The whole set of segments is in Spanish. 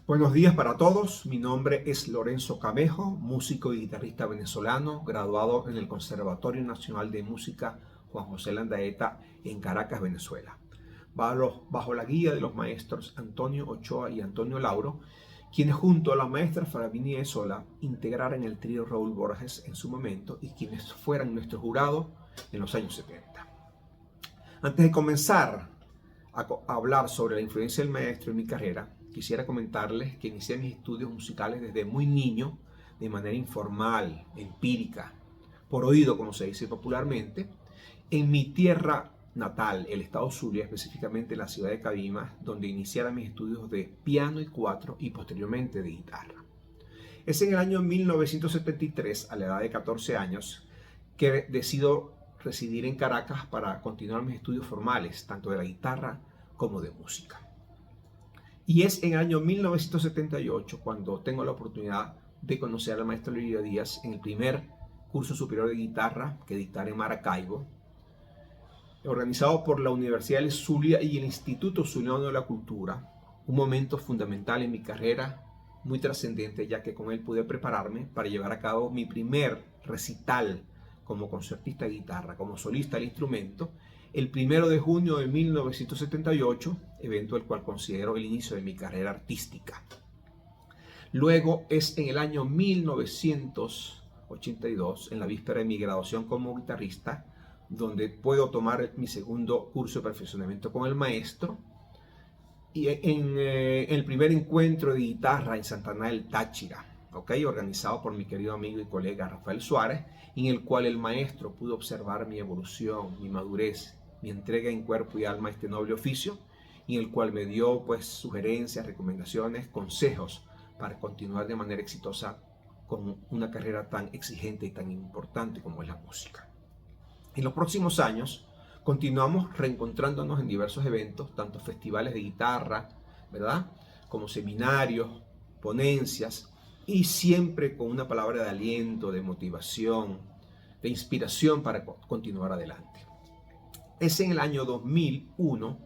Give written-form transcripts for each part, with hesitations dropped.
Buenos días para todos, mi nombre es Lorenzo Camejo, músico y guitarrista venezolano, graduado en el Conservatorio Nacional de Música Juan José Landaeta en Caracas, Venezuela. Bajo la guía de los maestros Antonio Ochoa y Antonio Lauro, quienes junto a la maestra Farabiní Esola integraron el trío Raúl Borges en su momento y quienes fueran nuestro jurado en los años 70. Antes de comenzar a hablar sobre la influencia del maestro en mi carrera, quisiera comentarles que inicié mis estudios musicales desde muy niño, de manera informal, empírica, por oído, como se dice popularmente, en mi tierra natal, el estado Zulia, específicamente en la ciudad de Cabimas, donde iniciara mis estudios de piano y cuatro y posteriormente de guitarra. Es en el año 1973, a la edad de 14 años, que decido residir en Caracas para continuar mis estudios formales, tanto de la guitarra como de música. Y es en el año 1978 cuando tengo la oportunidad de conocer al maestro Lirio Díaz en el primer curso superior de guitarra que dictara en Maracaibo, organizado por la Universidad del Zulia y el Instituto Zuliano de la Cultura, un momento fundamental en mi carrera, muy trascendente, ya que con él pude prepararme para llevar a cabo mi primer recital como concertista de guitarra, como solista del instrumento, el 1 de junio de 1978, evento el cual considero el inicio de mi carrera artística. Luego es en el año 1982, en la víspera de mi graduación como guitarrista, donde puedo tomar mi segundo curso de perfeccionamiento con el maestro, y en el primer encuentro de guitarra en Santana del Táchira, organizado por mi querido amigo y colega Rafael Suárez, en el cual el maestro pudo observar mi evolución, mi madurez, mi entrega en cuerpo y alma a este noble oficio, en el cual me dio pues sugerencias, recomendaciones, consejos para continuar de manera exitosa con una carrera tan exigente y tan importante como es la música. En los próximos años continuamos reencontrándonos en diversos eventos, tanto festivales de guitarra, ¿verdad?, como seminarios, ponencias, y siempre con una palabra de aliento, de motivación, de inspiración para continuar adelante. Es en el año 2001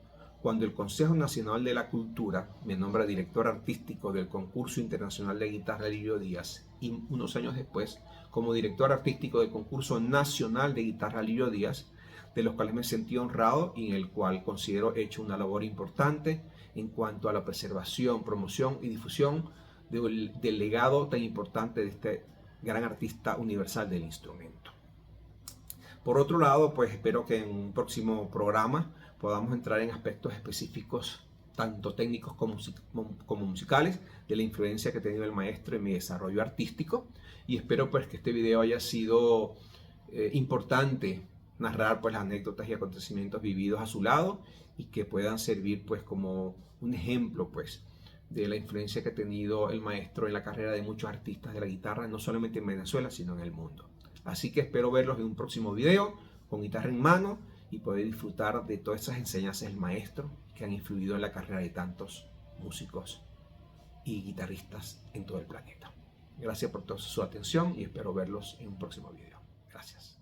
cuando el Consejo Nacional de la Cultura me nombra director artístico del Concurso Internacional de Guitarra Lirio Díaz, y unos años después como director artístico del Concurso Nacional de Guitarra Lirio Díaz, de los cuales me sentí honrado y en el cual considero hecho una labor importante en cuanto a la preservación, promoción y difusión del legado tan importante de este gran artista universal del instrumento. Por otro lado, pues espero que en un próximo programa podamos entrar en aspectos específicos, tanto técnicos como musicales, de la influencia que ha tenido el maestro en mi desarrollo artístico, y espero pues que este video haya sido importante narrar pues las anécdotas y acontecimientos vividos a su lado y que puedan servir pues como un ejemplo pues de la influencia que ha tenido el maestro en la carrera de muchos artistas de la guitarra, no solamente en Venezuela sino en el mundo. Así que espero verlos en un próximo video con guitarra en mano y poder disfrutar de todas esas enseñanzas del maestro que han influido en la carrera de tantos músicos y guitarristas en todo el planeta. Gracias por toda su atención y espero verlos en un próximo video. Gracias.